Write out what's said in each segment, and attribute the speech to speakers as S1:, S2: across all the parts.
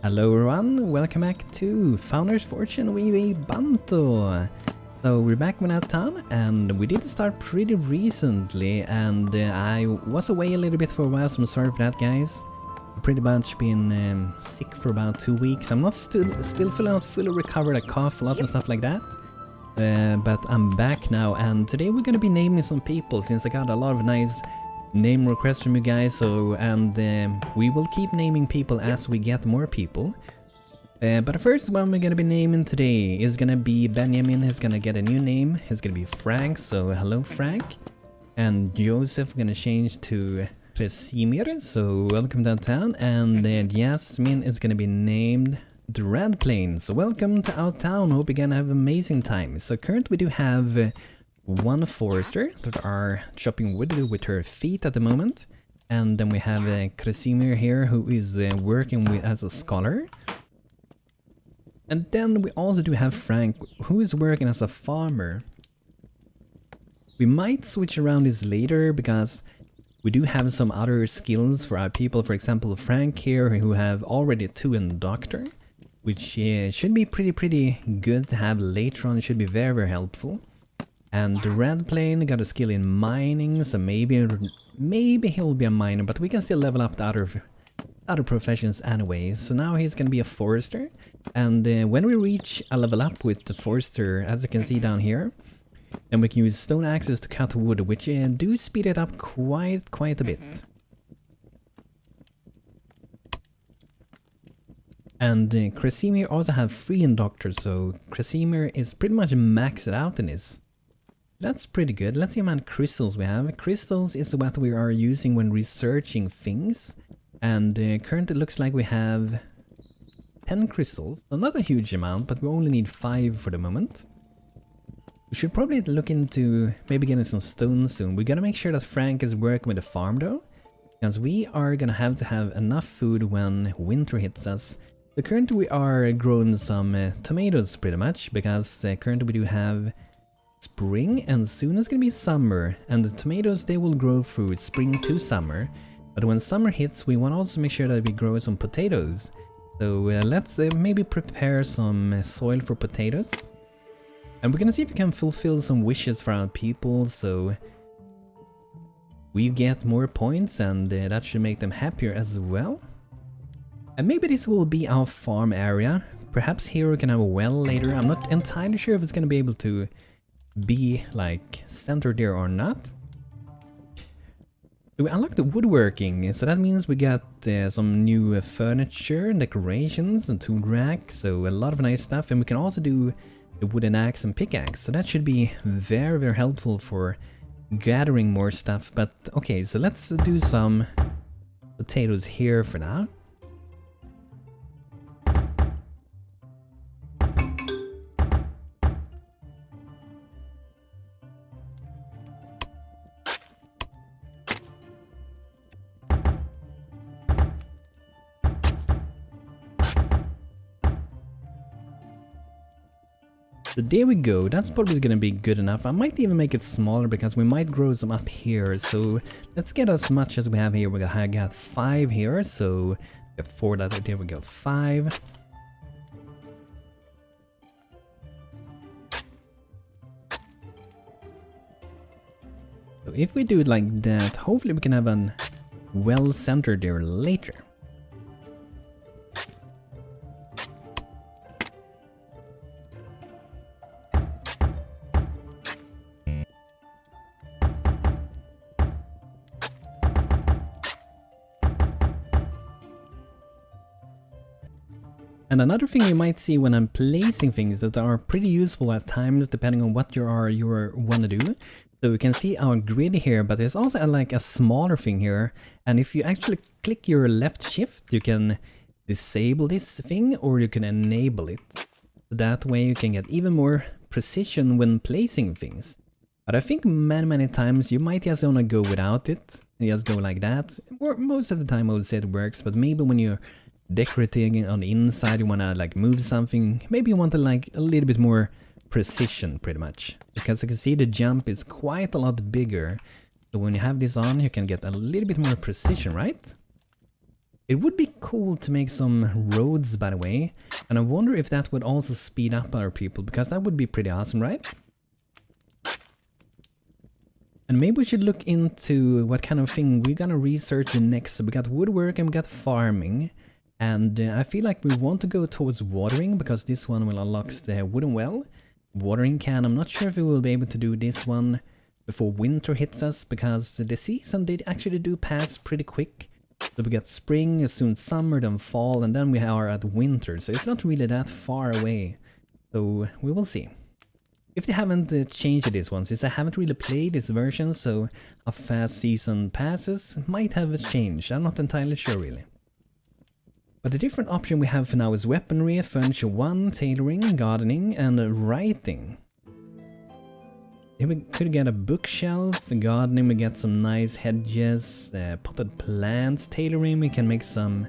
S1: Hello everyone, welcome back to Founder's Fortune with BANTO. So we're back in our town and we did start pretty recently and I was away a little bit for a while, so I'm sorry for that guys. I've pretty much been sick for about 2 weeks. I'm not still not fully recovered, I cough a lot and stuff like that. But I'm back now and today we're gonna be naming some people since I got a lot of nice name requests from you guys, so we will keep naming people as we get more people. But the first one we're gonna be naming today is gonna be Benjamin. He's gonna get a new name. He's gonna be Frank, so hello Frank. And Joseph gonna change to Kresimir, so welcome downtown. And Jasmine is gonna be named the Red Plains. So welcome to our town. Hope you're gonna have an amazing time. So currently we do have one forester that are chopping wood with her feet at the moment, and then we have Kresimir here who is working as a scholar, and then we also do have Frank who is working as a farmer. We might switch around this later because we do have some other skills for our people. For example, Frank here who have already 2 in doctor, which should be pretty good to have later on. It should be very helpful. And the Red Plain got a skill in mining, so maybe he'll be a miner, but we can still level up the other professions anyway. So now he's gonna be a forester, and when we reach a level up with the forester, as you can see down here, then we can use stone axes to cut wood, which do speed it up quite a bit. And Kresimir also have 3 in doctor, so Kresimir is pretty much maxed out in this. That's pretty good. Let's see how many crystals we have. Crystals is what we are using when researching things. And currently it looks like we have 10 crystals. So not a huge amount, but we only need 5 for the moment. We should probably look into maybe getting some stone soon. We gotta make sure that Frank is working with the farm though, because we are gonna have to have enough food when winter hits us. So currently we are growing some tomatoes pretty much, because currently we do have spring and soon it's gonna be summer, and the tomatoes they will grow through spring to summer, but when summer hits we want to also make sure that we grow some potatoes. So let's maybe prepare some soil for potatoes, and we're gonna see if we can fulfill some wishes for our people, so we get more points, and that should make them happier as well. And maybe this will be our farm area. Perhaps here we can have a well later. I'm not entirely sure if it's gonna be able to be like centered there or not. We unlocked the woodworking, so that means we got some new furniture and decorations and tool racks, so a lot of nice stuff. And we can also do the wooden axe and pickaxe, so that should be very helpful for gathering more stuff. But okay, so let's do some potatoes here for now. So there we go, that's probably gonna be good enough. I might even make it smaller because we might grow some up here. So let's get as much as we have here. I got 5 here, so got 4 that there we go, 5. So if we do it like that, hopefully we can have a well centered there later. And another thing you might see when I'm placing things that are pretty useful at times depending on what you want to do. So we can see our grid here, but there's also like a smaller thing here. And if you actually click your left shift, you can disable this thing or you can enable it. So that way you can get even more precision when placing things. But I think many times you might just want to go without it and just go like that. Or most of the time I would say it works, but maybe when you're decorating on the inside, you want to like move something, maybe you want to like a little bit more precision pretty much, because you can see the jump is quite a lot bigger. So when you have this on, you can get a little bit more precision, right? It would be cool to make some roads, by the way, and I wonder if that would also speed up our people, because that would be pretty awesome, right? And maybe we should look into what kind of thing we're gonna research next. So we got woodwork and we got farming. And I feel like we want to go towards watering, because this one will unlock the wooden well. Watering can, I'm not sure if we will be able to do this one before winter hits us, because the season they actually do pass pretty quick. So we got spring, soon summer, then fall, and then we are at winter. So it's not really that far away. So we will see. If they haven't changed this one, since I haven't really played this version, so how fast season passes might have changed. I'm not entirely sure really. But the different option we have for now is weaponry, furniture 1, tailoring, gardening, and writing. Here we could get a bookshelf, gardening we get some nice hedges, potted plants, tailoring we can make some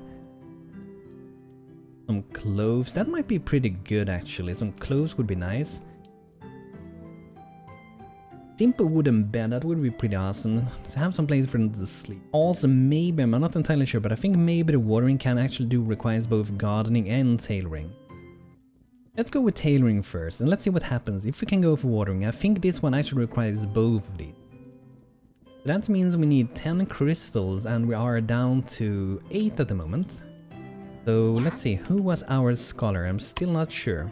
S1: clothes. That might be pretty good actually, some clothes would be nice. Simple wooden bed, that would be pretty awesome. To have some place for them to sleep. Also maybe, I'm not entirely sure, but I think maybe the watering can actually requires both gardening and tailoring. Let's go with tailoring first, and let's see what happens if we can go for watering. I think this one actually requires both of these. That means we need 10 crystals, and we are down to 8 at the moment. So let's see, who was our scholar? I'm still not sure.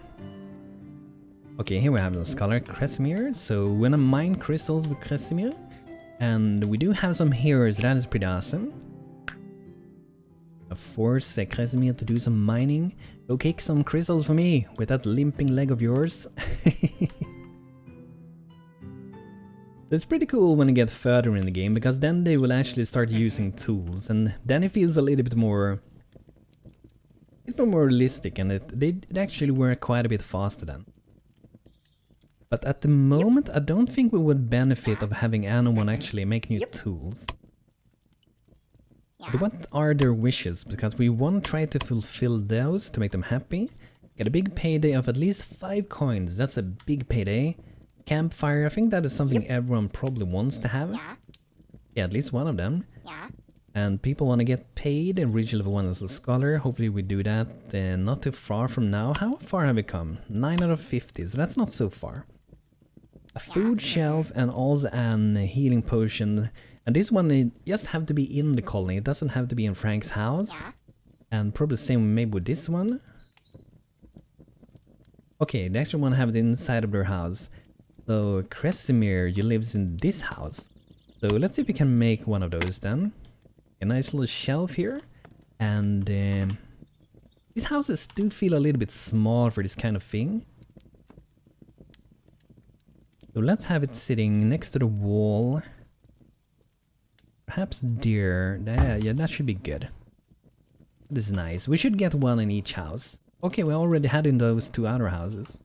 S1: Okay, here we have the scholar Kresimir, so we're gonna mine crystals with Kresimir. And we do have some heroes, that is pretty awesome. Force Kresimir to do some mining. Go kick some crystals for me with that limping leg of yours. It's pretty cool when you get further in the game, because then they will actually start using tools, and then it feels a little bit more realistic, and it actually work quite a bit faster then. But at the moment, I don't think we would benefit of having anyone actually make new tools. But what are their wishes? Because we want to try to fulfill those to make them happy. Get a big payday of at least 5 coins. That's a big payday. Campfire, I think that is something everyone probably wants to have. Yeah, at least one of them. And people want to get paid. And reach level 1 as a scholar. Hopefully we do that not too far from now. How far have we come? 9 out of 50, so that's not so far. A food shelf and also an healing potion. And this one, it just have to be in the colony. It doesn't have to be in Frank's house. And probably the same maybe with this one. Okay, the extra one have it inside of their house. So Kresimir, you lives in this house. So let's see if we can make one of those then. A nice little shelf here. And these houses do feel a little bit small for this kind of thing. So let's have it sitting next to the wall. Perhaps there. Yeah, that should be good. This is nice. We should get one in each house. Okay, we already had in those 2 other houses.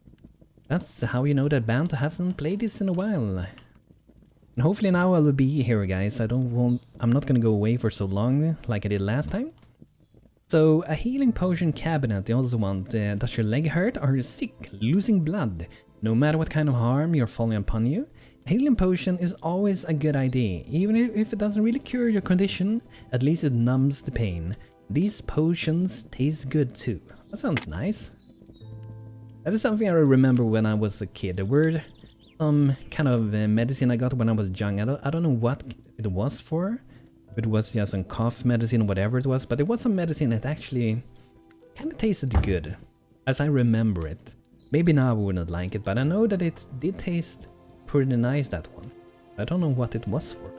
S1: That's how you know that BANTO hasn't played this in a while. And hopefully now I will be here, guys. I'm not gonna go away for so long like I did last time. So, a healing potion cabinet. They also want, does your leg hurt? Are you sick? Losing blood? No matter what kind of harm you're falling upon you, a healing potion is always a good idea. Even if it doesn't really cure your condition, at least it numbs the pain. These potions taste good too. That sounds nice. That is something I remember when I was a kid. There were some kind of medicine I got when I was young. I don't know what it was for. If it was just some cough medicine or whatever it was, but it was some medicine that actually kind of tasted good, as I remember it. Maybe now I wouldn't like it, but I know that it did taste pretty nice, that one. I don't know what it was for.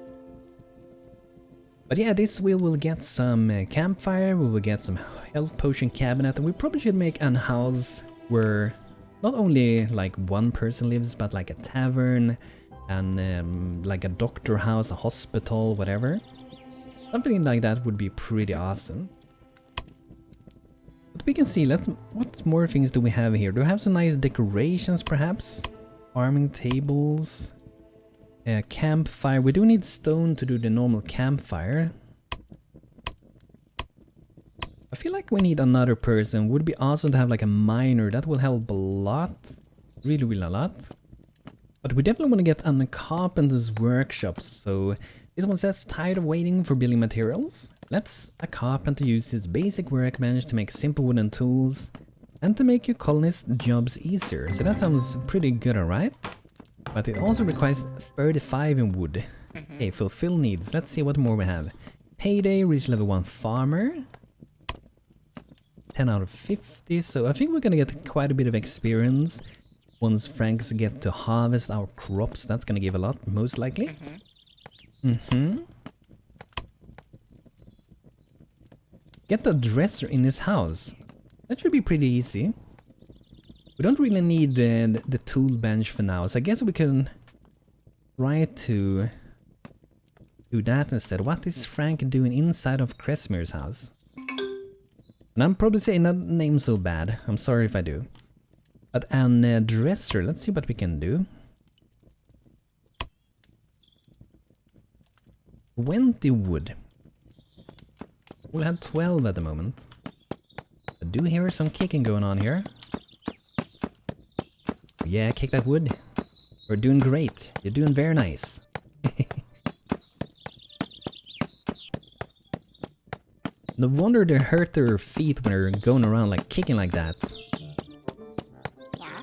S1: But yeah, this we will get some campfire, we will get some health potion cabinet, and we probably should make an house where not only like one person lives, but like a tavern, and like a doctor house, a hospital, whatever. Something like that would be pretty awesome. But we can see, what more things do we have here? Do we have some nice decorations perhaps? Farming tables. Campfire. We do need stone to do the normal campfire. I feel like we need another person. Would be awesome to have like a miner. That will help a lot. Really, really a lot. But we definitely want to get a carpenter's workshop. So this one says tired of waiting for building materials. Let's a carpenter use his basic workbench to make simple wooden tools and to make your colonist jobs easier. So that sounds pretty good, alright? But it also requires 35 in wood. Okay, fulfill needs. Let's see what more we have. Payday, reach level 1 farmer. 10 out of 50, so I think we're gonna get quite a bit of experience once Franks get to harvest our crops. That's gonna give a lot, most likely. Get the dresser in his house. That should be pretty easy. We don't really need the tool bench for now, so I guess we can try to do that instead. What is Frank doing inside of Cresmir's house? And I'm probably saying that name so bad. I'm sorry if I do. But an dresser, let's see what we can do. 20 wood. We'll have 12 at the moment. I do hear some kicking going on here. Yeah, kick that wood. We're doing great. You're doing very nice. No wonder they hurt their feet when they're going around like kicking like that.
S2: Yeah.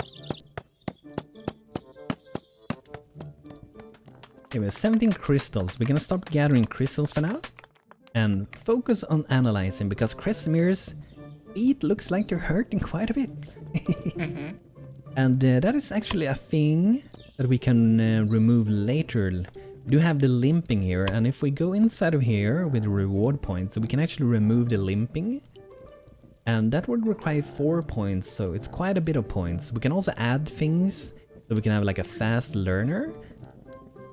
S1: Okay, we have 17 crystals. We're gonna stop gathering crystals for now. And focus on analyzing, because Cresmir's feet looks like they're hurting quite a bit. And that is actually a thing that we can remove later. We do have the limping here, and if we go inside of here with reward points, we can actually remove the limping. And that would require 4 points, so it's quite a bit of points. We can also add things, so we can have like a fast learner.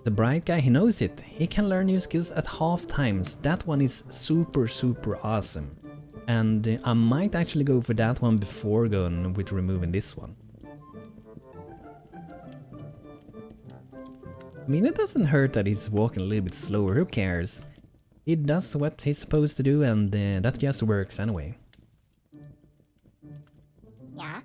S1: The bright guy, he knows it. He can learn new skills at half times. That one is super awesome. And I might actually go for that one before going with removing this one. I mean, it doesn't hurt that he's walking a little bit slower, who cares? He does what he's supposed to do, and that just works anyway.
S2: Yeah.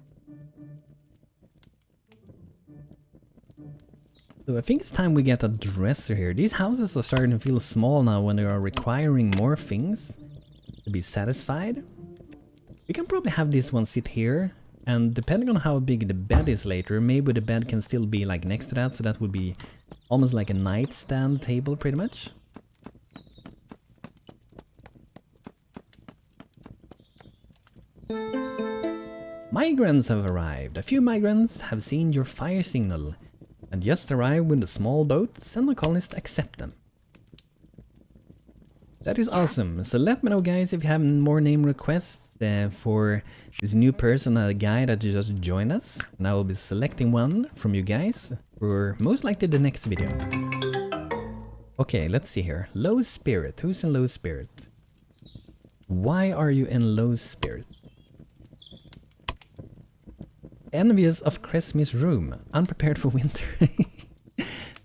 S1: So I think it's time we get a dresser here. These houses are starting to feel small now when they are requiring more things to be satisfied. We can probably have this one sit here, and depending on how big the bed is later, maybe the bed can still be like next to that, so that would be almost like a nightstand table pretty much. Migrants have arrived. A few migrants have seen your fire signal and just arrived with a small boat, and the colonists accept them. That is awesome. So let me know, guys, if you have more name requests for this new person, a guy that just joined us. And I will be selecting one from you guys for most likely the next video. Okay, let's see here. Low spirit. Who's in low spirit? Why are you in low spirit? Envious of Cresmir's room. Unprepared for winter.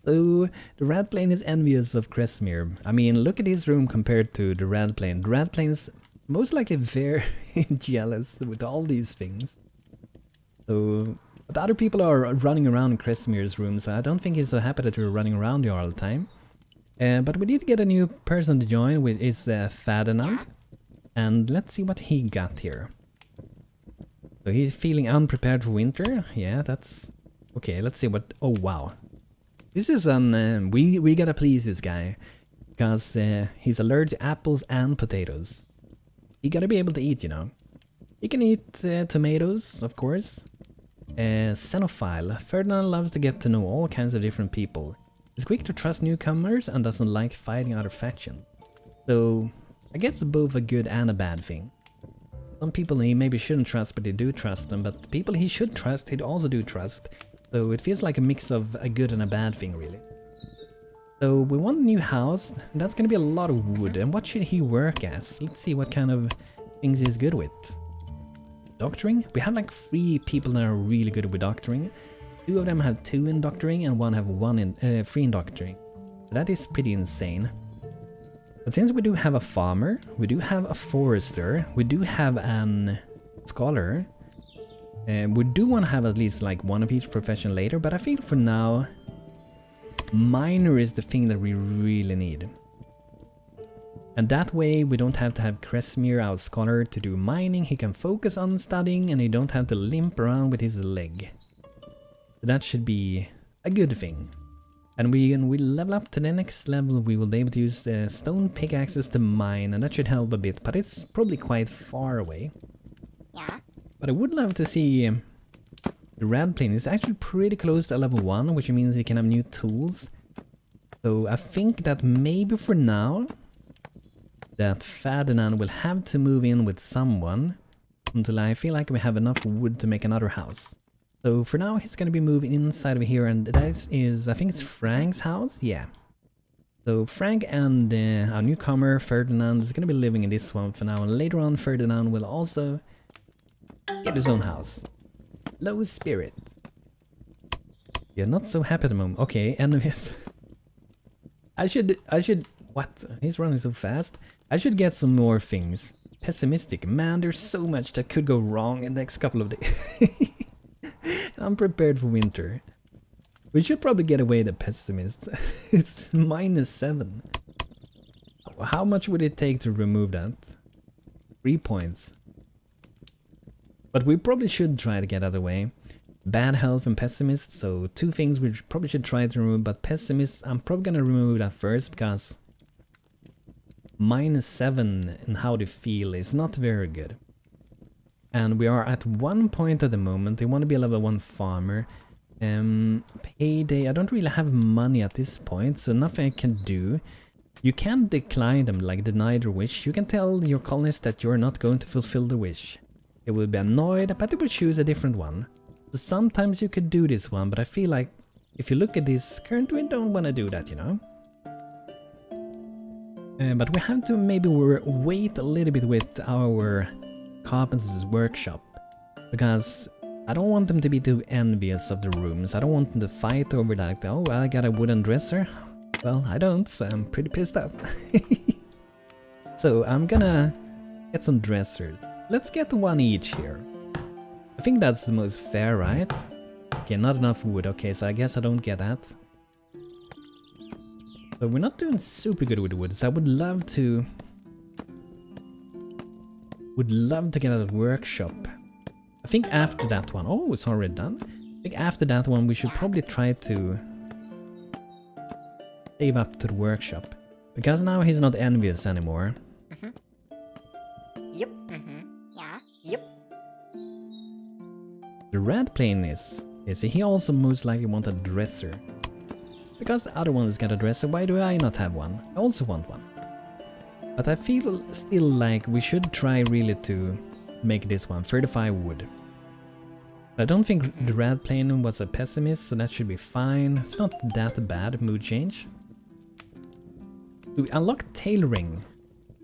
S1: So, the red plane is envious of Cresmir. I mean, look at his room compared to the red plane. The red plane's most likely very jealous with all these things. So, but other people are running around in Cresmir's room, so I don't think he's so happy that we're running around here all the time. But we did get a new person to join, which is Ferdinand. And let's see what he got here. So he's feeling unprepared for winter. Yeah, that's... Okay, let's see what... Oh, wow. This is an... we gotta please this guy. Because he's allergic to apples and potatoes. He gotta be able to eat, you know. He can eat tomatoes, of course. Xenophile. Ferdinand loves to get to know all kinds of different people. He's quick to trust newcomers and doesn't like fighting other factions. So, I guess both a good and a bad thing. Some people he maybe shouldn't trust, but he do trust them. But people he should trust, he'd also do trust. So it feels like a mix of a good and a bad thing, really. So we want a new house. That's gonna be a lot of wood. And what should he work as? Let's see what kind of things he's good with. Doctoring? We have like 3 people that are really good with doctoring. 2 of them have 2 in doctoring and 1 have 3 in doctoring. So that is pretty insane. But since we do have a farmer, we do have a forester, we do have an scholar, we do want to have at least like one of each profession later, but I feel for now, miner is the thing that we really need. And that way we don't have to have Kresimir, our scholar, to do mining. He can focus on studying and he don't have to limp around with his leg. So that should be a good thing. And when we level up to the next level, we will be able to use stone pickaxes to mine, and that should help a bit, but it's probably quite far away.
S2: Yeah.
S1: But I would love to see the red plane is actually pretty close to level 1, which means you can have new tools. So I think that maybe for now, that Ferdinand will have to move in with someone until I feel like we have enough wood to make another house. So for now he's gonna be moving inside of here, and that is, I think it's Frank's house? Yeah. So Frank and our newcomer Ferdinand is gonna be living in this one for now, and later on Ferdinand will also get his own house. Low spirit. Yeah, not so happy at the moment. Okay, enemies. I should, what? He's running so fast. I should get some more things. Pessimistic. Man, there's so much that could go wrong in the next couple of days. I'm prepared for winter. We should probably get away the pessimist. It's -7. How much would it take to remove that? 3 points. But we probably should try to get out of the way. Bad health and pessimist, so 2 things we probably should try to remove, but pessimist, I'm probably gonna remove that first because -7 in how they feel is not very good. And we are at 1 point at the moment. They want to be a level 1 farmer. Payday, I don't really have money at this point, so nothing I can do. You can decline them, like deny their wish. You can tell your colonists that you're not going to fulfill the wish. They will be annoyed, but they will choose a different one. So sometimes you could do this one, but I feel like if you look at this currently, we don't want to do that, you know? But we have to maybe wait a little bit with our carpenter's workshop, because I don't want them to be too envious of the rooms. I don't want them to fight over like, oh, I got a wooden dresser. Well, I don't, so I'm pretty pissed off. So I'm gonna get some dressers. Let's get 1 each here. I think that's the most fair, right? Okay, not enough wood. Okay, so I guess I don't get that. But we're not doing super good with wood, so I would love to get out of the workshop. I think after that one, oh, it's already done. I think after that one we should probably try to save up to the workshop, because now he's not envious anymore.
S2: Yep. Yeah. Yep.
S1: The red plane is he also most likely want a dresser, because the other one's got a dresser. Why do I not have one? I also want one. But I feel still like we should try really to make this one 35 wood. I don't think the red plane was a pessimist, so that should be fine. It's not that bad, mood change. We unlock tailoring.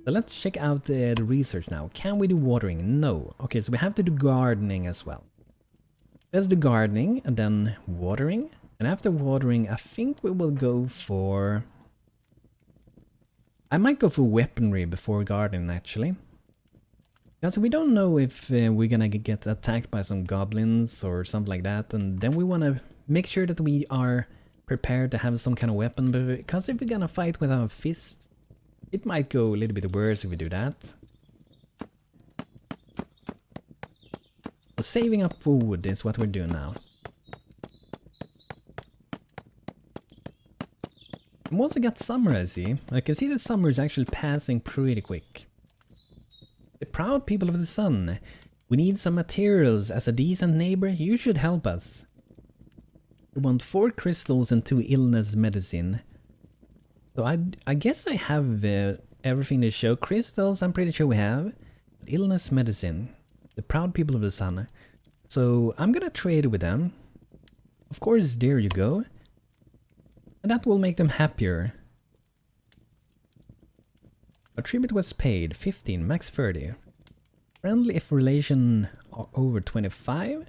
S1: So let's check out the research now. Can we do watering? No. Okay, so we have to do gardening as well. Let's do gardening and then watering. And after watering, I think we will go for... I might go for weaponry before gardening, actually. Because we don't know if we're gonna get attacked by some goblins or something like that. And then we want to make sure that we are prepared to have some kind of weapon. Because if we're gonna fight with our fists, it might go a little bit worse if we do that. So saving up for wood is what we're doing now. I've also got summer, I see. I can see the summer is actually passing pretty quick. The proud people of the sun. We need some materials. As a decent neighbor, you should help us. We want 4 crystals and 2 illness medicine. So I guess I have everything to show. Crystals, I'm pretty sure we have. But illness medicine. The proud people of the sun. So I'm gonna trade with them. Of course, there you go. And that will make them happier. A tribute was paid, 15, max 30. Friendly if relation over 25.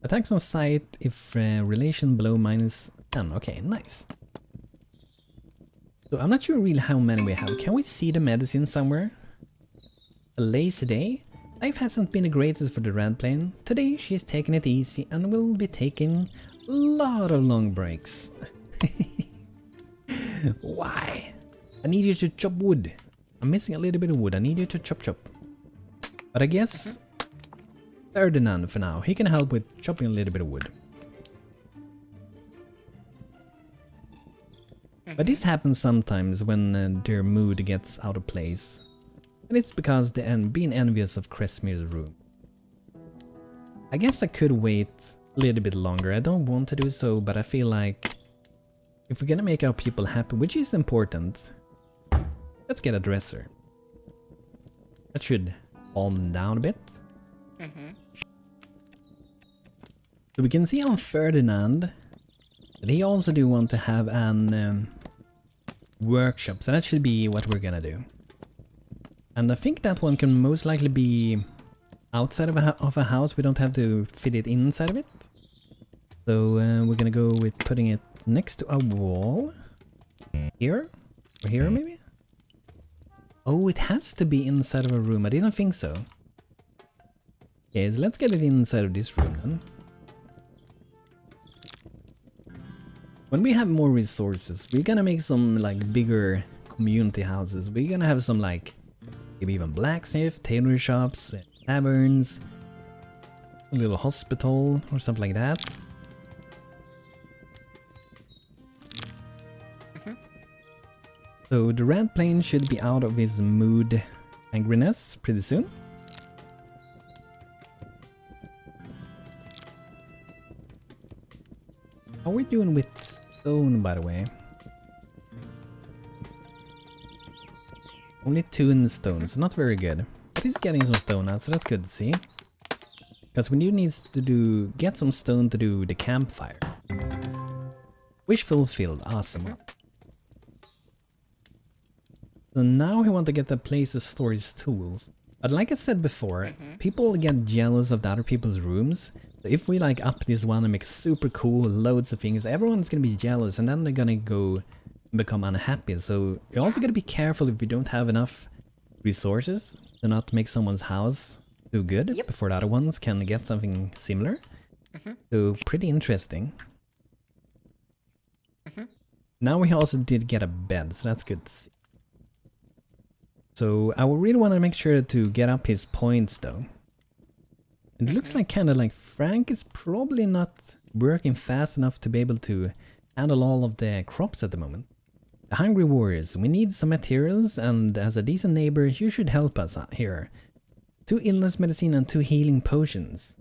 S1: Attacks on sight if relation below -10. Okay, nice. So I'm not sure really how many we have. Can we see the medicine somewhere? A lazy day? Life hasn't been the greatest for the red plane. Today she's taking it easy and will be taking a lot of long breaks. Why? I need you to chop wood. I'm missing a little bit of wood. I need you to chop. But I guess Ferdinand for now. He can help with chopping a little bit of wood. But this happens sometimes when their mood gets out of place. And it's because they're being envious of Kresimmir's room. I guess I could wait a little bit longer. I don't want to do so, but I feel like if we're gonna make our people happy, which is important, let's get a dresser. That should calm them down a bit. So we can see on Ferdinand that he also do want to have an workshop, so that should be what we're gonna do. And I think that one can most likely be outside of a house. We don't have to fit it inside of it. So we're gonna go with putting it next to a wall. Here? Or here maybe? Oh, it has to be inside of a room. I didn't think so. Okay, so let's get it inside of this room then. When we have more resources, we're gonna make some like bigger community houses. We're gonna have some like maybe even blacksmith, tailor shops, taverns, a little hospital or something like that. So the red plane should be out of his mood angriness pretty soon. How are we doing with stone, by the way? Only 2 in stone, so not very good. But he's getting some stone now, so that's good to see. Because we need to get some stone to do the campfire. Wish fulfilled, awesome. So now we want to get a place to store his tools. But like I said before, people get jealous of the other people's rooms. So if we like up this one and make super cool, loads of things, everyone's gonna be jealous and then they're gonna go become unhappy. So you're also gonna be careful if you don't have enough resources to not make someone's house too good before the other ones can get something similar. So pretty interesting. Now we also did get a bed, so that's good to see. So I would really want to make sure to get up his points though. It looks like kind of like Frank is probably not working fast enough to be able to handle all of the crops at the moment. The Hungry Warriors, we need some materials, and as a decent neighbor you should help us here. 2 illness medicine and 2 healing potions.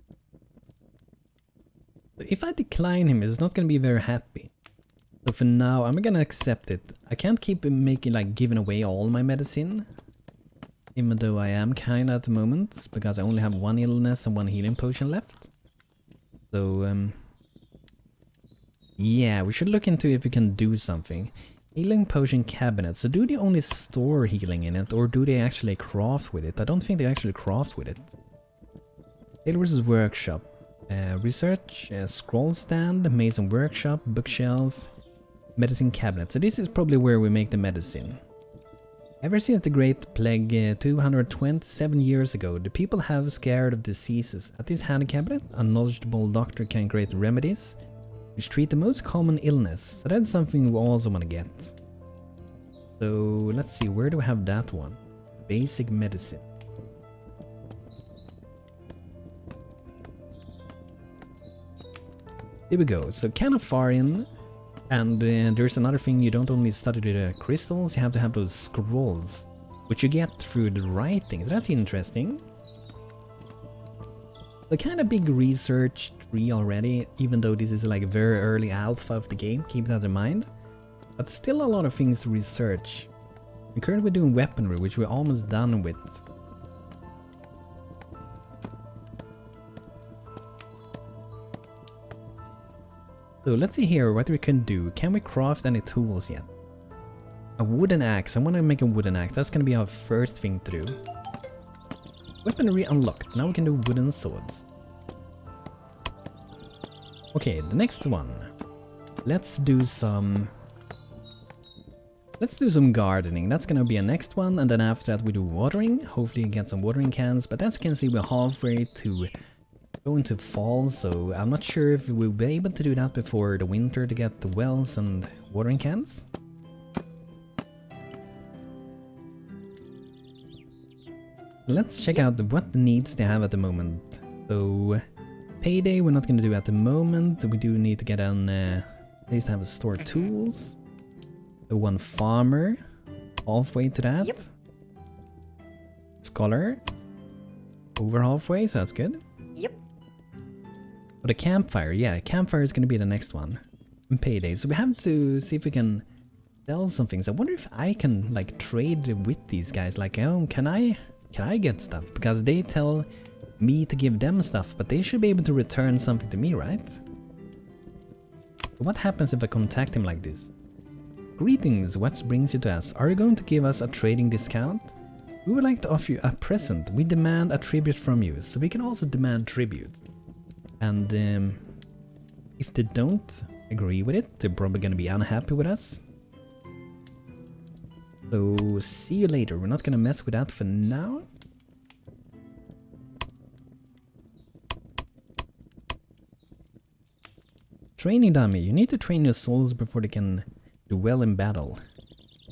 S1: If I decline him, he's not going to be very happy. So for now I'm going to accept it. I can't keep making like giving away all my medicine. Even though I am kinda at the moment, because I only have 1 illness and 1 healing potion left. So, yeah, we should look into if we can do something. Healing potion cabinet. So do they only store healing in it, or do they actually craft with it? I don't think they actually craft with it. Tailor's workshop. Research, scroll stand, mason workshop, bookshelf, medicine cabinet. So this is probably where we make the medicine. Ever since the Great Plague 227 years ago, the people have scared of diseases. At this hand cabinet, a knowledgeable doctor can create remedies which treat the most common illness. So that's something we also want to get. So let's see, where do we have that one? Basic medicine. Here we go, so kind of far in. And there's another thing, you don't only study the crystals, you have to have those scrolls, which you get through the writing, so that's interesting. The kind of big research tree already, even though this is like very early alpha of the game, keep that in mind. But still a lot of things to research. And currently we're doing weaponry, which we're almost done with. So let's see here what we can do. Can we craft any tools yet? A wooden axe. I want to make a wooden axe. That's going to be our first thing to do. Weaponry unlocked. Now we can do wooden swords. Okay, the next one. Let's do some gardening. That's going to be a next one. And then after that we do watering. Hopefully get some watering cans. But as you can see, we're halfway to go into fall, so I'm not sure if we'll be able to do that before the winter to get the wells and watering cans. Let's check out what needs they have at the moment. So, payday we're not going to do at the moment. We do need to get an place to have a store tools. The one farmer, halfway to that.
S2: Yep.
S1: Scholar, over halfway, so that's good.
S2: Yep.
S1: But a campfire, yeah, campfire is going to be the next one. And payday, so we have to see if we can sell some things. I wonder if I can like trade with these guys. Like, oh, can I get stuff? Because they tell me to give them stuff, but they should be able to return something to me, right? What happens if I contact him like this? Greetings, what brings you to us? Are you going to give us a trading discount? We would like to offer you a present. We demand a tribute from you, so we can also demand tribute. And if they don't agree with it, they're probably going to be unhappy with us. So see you later. We're not going to mess with that for now. Training dummy. You need to train your souls before they can do well in battle.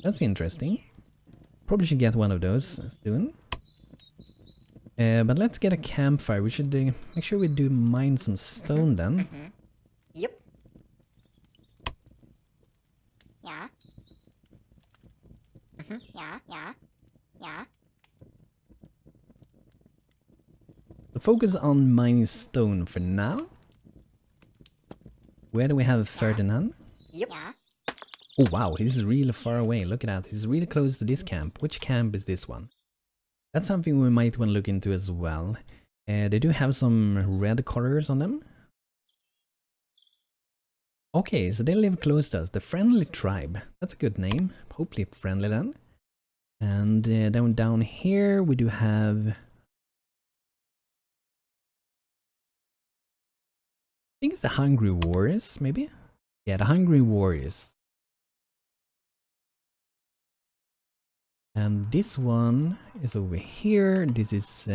S1: That's interesting. Probably should get one of those soon. But let's get a campfire. We should make sure we do mine some stone then.
S2: Yep. Yeah. Yeah. Yeah. Yeah.
S1: So focus on mining stone for now. Where do we have Ferdinand?
S2: Yep. Yeah.
S1: Oh wow, he's really far away. Look at that. He's really close to this camp. Which camp is this one? That's something we might want to look into as well. They do have some red colors on them. Okay, so they live close to us. The Friendly Tribe. That's a good name. Hopefully friendly then. And down here we do have... I think it's the Hungry Warriors, maybe? Yeah, the Hungry Warriors. And this one is over here. This is...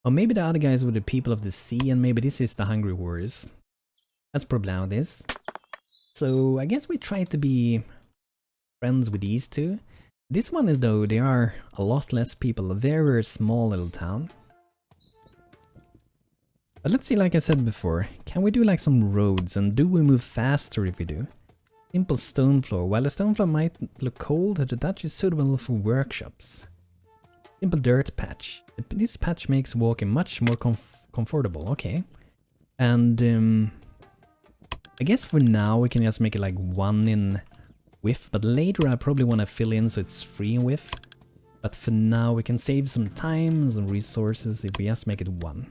S1: Oh, maybe the other guys were the People of the Sea, and maybe this is the Hungry Warriors. That's probably how it is. So I guess we try to be friends with these two. This one is though, they are a lot less people, a very, very small little town. But let's see, like I said before, can we do like some roads, and do we move faster if we do? Simple stone floor. While the stone floor might look cold, the Dutch is suitable for workshops. Simple dirt patch. This patch makes walking much more comfortable, okay. And I guess for now we can just make it like 1 in width, but later I probably want to fill in so it's 3 in width. But for now we can save some time and some resources if we just make it 1.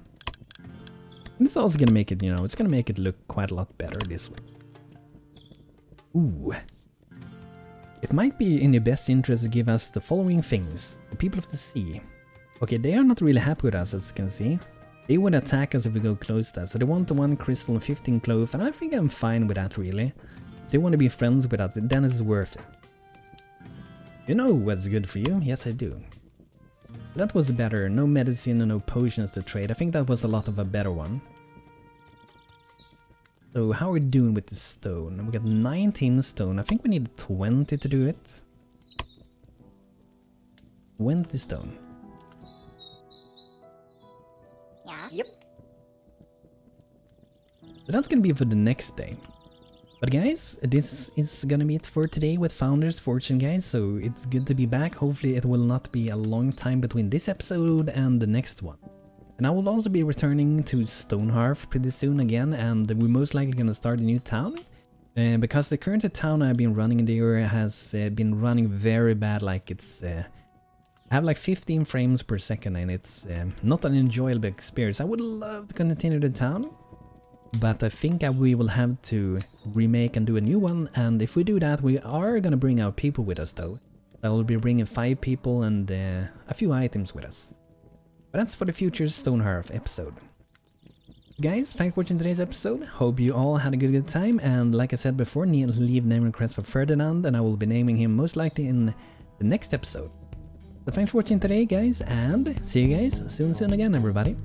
S1: And it's also gonna make it, you know, it's gonna make it look quite a lot better this way. Ooh. It might be in your best interest to give us the following things. The People of the Sea. Okay, they are not really happy with us, as you can see. They would attack us if we go close to that. So they want the 1 crystal and 15 clove, and I think I'm fine with that really. If they want to be friends with us, then it's worth it. You know what's good for you? Yes, I do. That was better. No medicine and no potions to trade. I think that was a lot of a better one. So how are we doing with the stone? We got 19 stone. I think we need 20 to do it. 20 stone.
S2: Yeah. Yep.
S1: So that's gonna be for the next day. But guys, this is gonna be it for today with Founders Fortune, guys. So it's good to be back. Hopefully it will not be a long time between this episode and the next one. And I will also be returning to Stonehearth pretty soon again, and we're most likely gonna start a new town. Because the current town I've been running there has been running very bad, like it's... I have like 15 frames per second and it's not an enjoyable experience. I would love to continue the town, but I think we will have to remake and do a new one, and if we do that we are gonna bring our people with us though. I will be bringing 5 people and a few items with us. But that's for the future Stonehearth episode. Guys, thanks for watching today's episode. Hope you all had a good time, and like I said before, leave name request for Ferdinand and I will be naming him most likely in the next episode. So thanks for watching today, guys, and see you guys soon again, everybody.